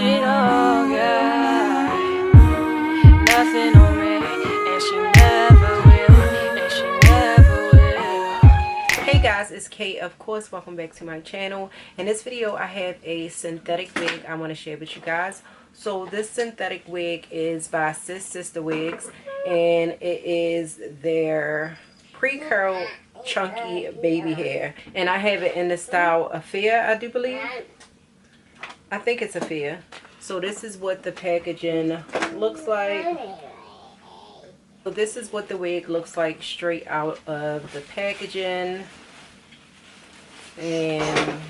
She don't got nothing on me, and she never will, and she never will. Hey guys, it's Kate. Of course, welcome back to my channel. In this video, I have a synthetic wig I want to share with you guys. So this synthetic wig is by Sister Wigs, and it is their pre-curl chunky baby hair, and I have it in the style Afia, I do believe. I think it's Afia. So this is what the packaging looks like. So this is what the wig looks like straight out of the packaging. And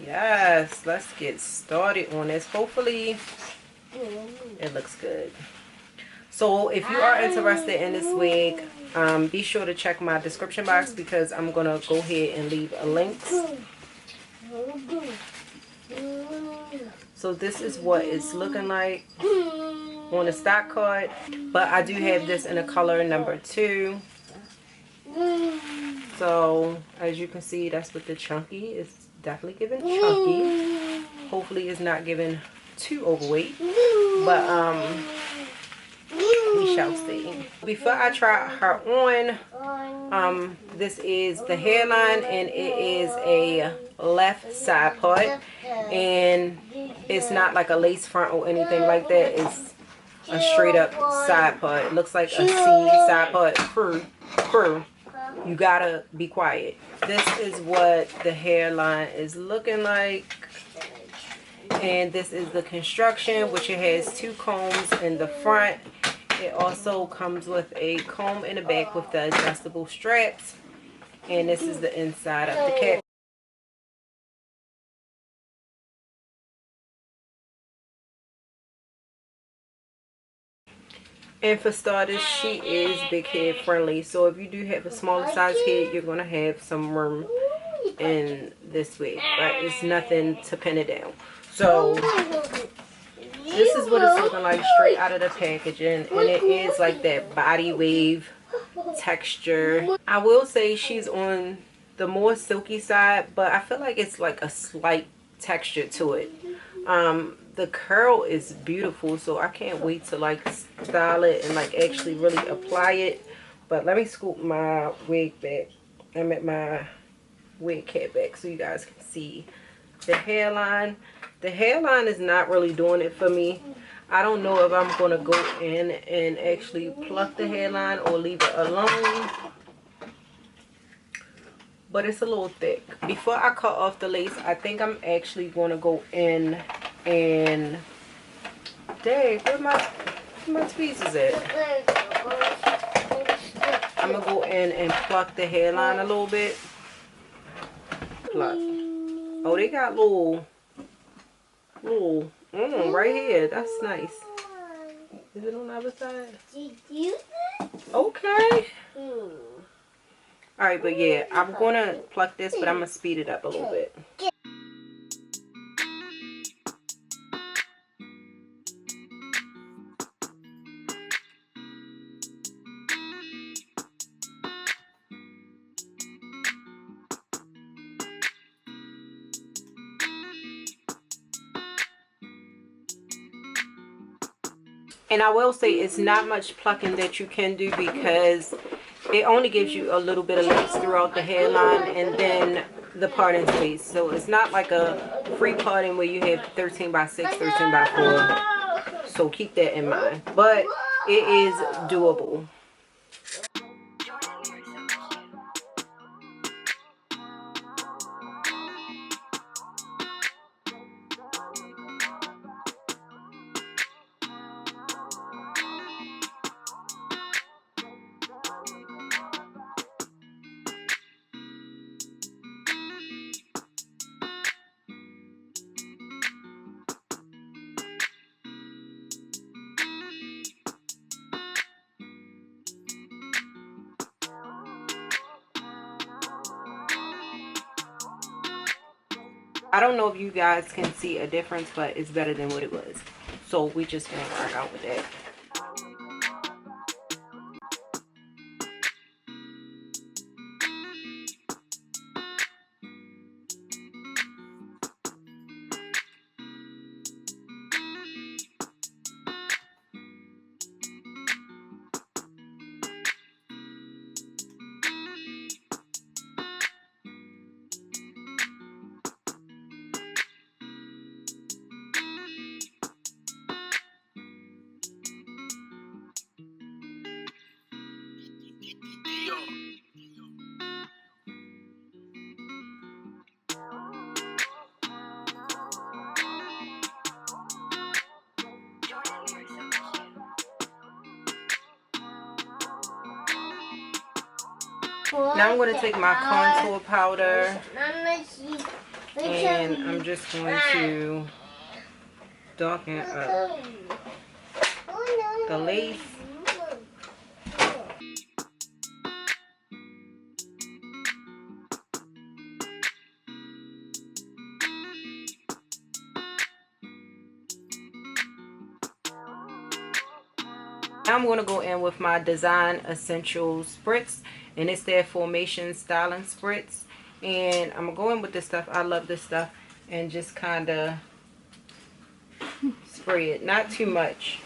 yes, let's get started on this. Hopefully it looks good. So if you are interested in this wig, be sure to check my description box, because I'm gonna go ahead and leave a link. So this is what it's looking like on the stock card, but I do have this in a color number 2. So as you can see, that's what the chunky is. Definitely giving chunky. Hopefully it's not giving too overweight, but we shall see. Before I try her on, this is the hairline, and it is a left side part, and it's not like a lace front or anything like that. It's a straight up side part. It looks like a C side part. You gotta be quiet. This is what the hairline is looking like, and this is the construction, which it has 2 combs in the front. It also comes with a comb in the back with the adjustable straps, and this is the inside of the cap. And for starters, she is big head friendly. So if you do have a smaller size head, you're going to have some room in this wig. But it's nothing to pin it down. So this is what it's looking like straight out of the packaging. And it is like that body wave texture. I will say she's on the more silky side, but I feel like it's like a slight texture to it. The curl is beautiful, so I can't wait to like style it and like actually really apply it. But let me scoop my wig back. I'm at my wig cap back so you guys can see the hairline. The hairline is not really doing it for me. I don't know if I'm going to go in and actually pluck the hairline or leave it alone, but it's a little thick. Before I cut off the lace, I think I'm actually going to go in and dang, where my tweezers at? I'm gonna go in and pluck the hairline a little bit. Pluck. Oh, they got little right here. That's nice. Is it on the other side? Okay. Alright, but yeah, I'm gonna pluck this, but I'm gonna speed it up a little bit. And I will say it's not much plucking that you can do, because it only gives you a little bit of lace throughout the hairline and then the parting space. So it's not like a free parting where you have 13 by 6, 13 by 4. So keep that in mind. But it is doable. I don't know if you guys can see a difference, but it's better than what it was. So we just gonna rock out with that. Now I'm going to take my contour powder and I'm just going to darken up the lace. Now I'm going to go in with my Design Essentials spritz, and it's their Formation Styling Spritz. And I'm going to go in with this stuff. I love this stuff. And just kind of spray it. Not too much.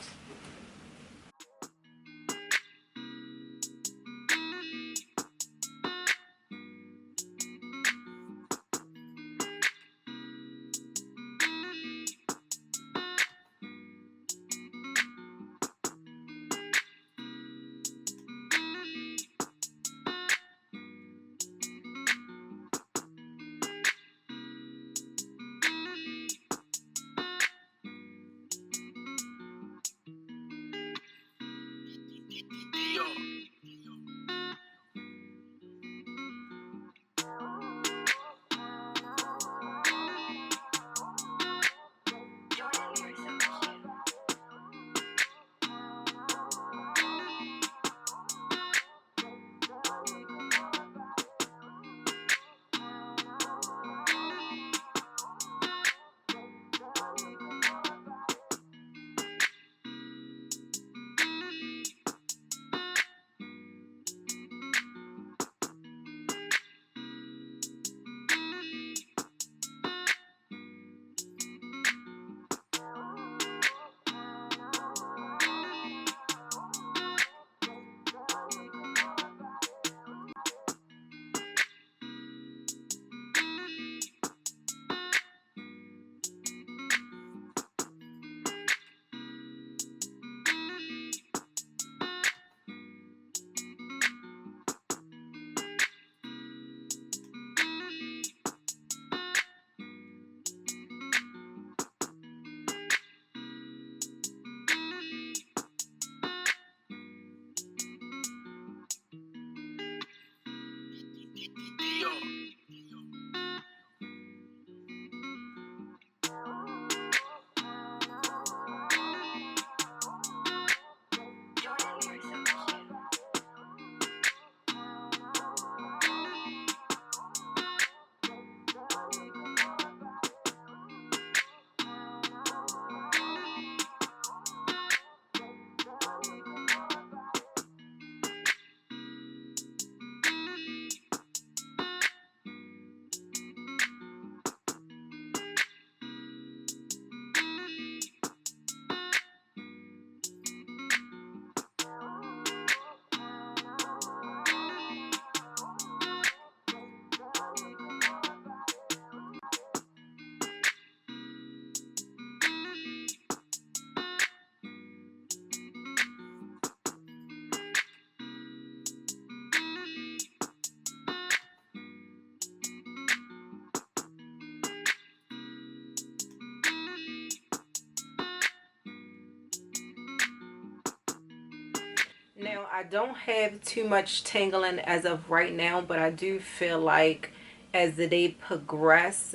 Now, I don't have too much tangling as of right now, but I do feel like as the day progress,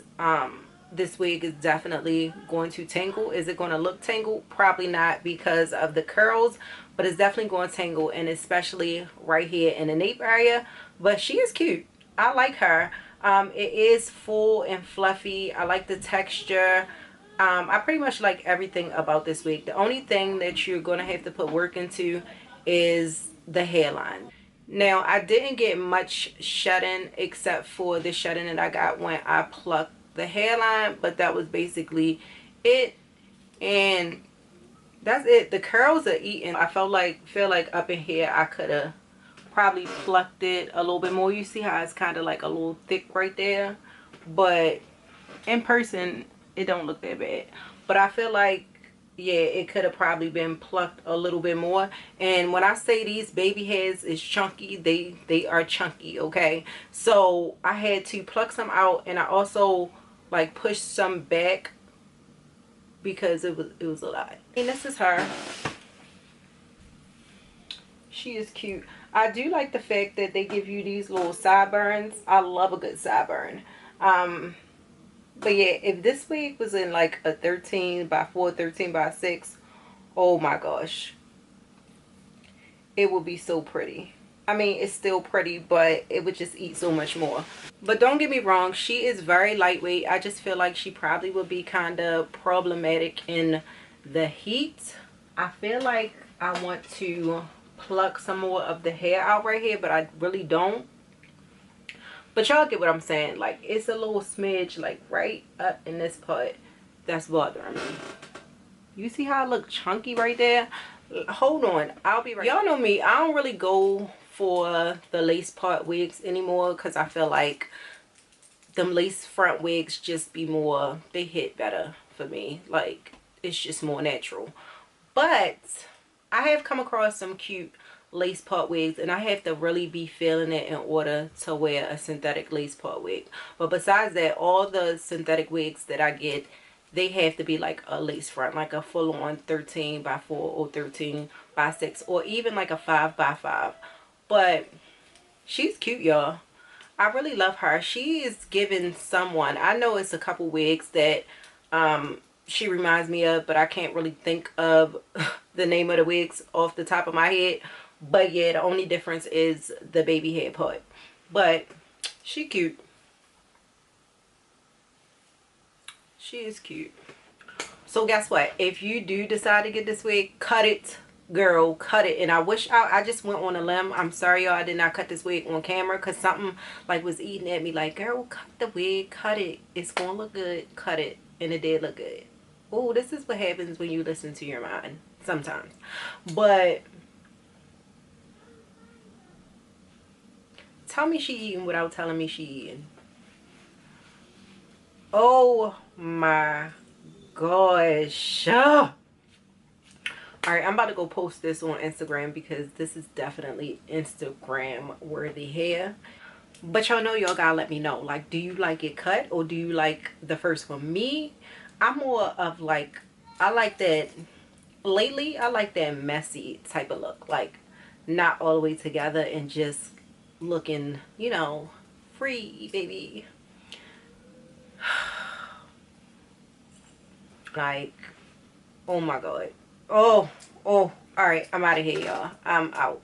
this wig is definitely going to tangle. Is it going to look tangled? Probably not because of the curls, but it's definitely going to tangle, and especially right here in the nape area. But she is cute. I like her. It is full and fluffy. I like the texture. I pretty much like everything about this wig. The only thing that you're going to have to put work into is the hairline. Now, I didn't get much shedding except for the shedding that I got when I plucked the hairline, but that was basically it, and that's it. The curls are eating. I feel like up in here I could have probably plucked it a little bit more. You see how it's kind of like a little thick right there, but in person it don't look that bad. But I feel like, yeah, it could have probably been plucked a little bit more. And when I say these baby hairs is chunky, they are chunky, okay? So I had to pluck some out, and I also like pushed some back because it was a lot. And this is her. She is cute. I do like the fact that they give you these little sideburns. I love a good sideburn. But yeah, if this wig was in like a 13 by 4, 13 by 6, oh my gosh, it would be so pretty. I mean, it's still pretty, but it would just eat so much more. But don't get me wrong, she is very lightweight. I just feel like she probably would be kind of problematic in the heat. I feel like I want to pluck some more of the hair out right here, but I really don't. But y'all get what I'm saying. Like, it's a little smidge, like, right up in this part that's bothering me. You see how I look chunky right there? Hold on, I'll be right. Y'all know me, I don't really go for the lace part wigs anymore because I feel like them lace front wigs just be more, they hit better for me. Like, it's just more natural. But I have come across some cute lace part wigs, and I have to really be feeling it in order to wear a synthetic lace part wig. But besides that, all the synthetic wigs that I get, they have to be like a lace front, like a full-on 13 by 4 or 13 by 6, or even like a 5 by 5. But she's cute, y'all. I really love her. She is giving someone, I know it's a couple wigs that she reminds me of, but I can't really think of the name of the wigs off the top of my head. But yeah, the only difference is the baby hair part. But she cute. She is cute. So guess what? If you do decide to get this wig, cut it, girl, cut it. And I wish I just went on a limb. I'm sorry, y'all, I did not cut this wig on camera because something like was eating at me like, girl, cut the wig, cut it. It's gonna look good. Cut it. And it did look good. Oh, this is what happens when you listen to your mind sometimes. But tell me she eating without telling me she eating. Oh my gosh. All right, I'm about to go post this on Instagram because this is definitely Instagram worthy hair. But y'all know, y'all gotta let me know, like, do you like it cut or do you like the first one? Me, I'm more of like, I like that, lately I like that messy type of look, like not all the way together and just looking, you know, free, baby. Like, oh my god. Oh, all right, I'm out of here, y'all. I'm out.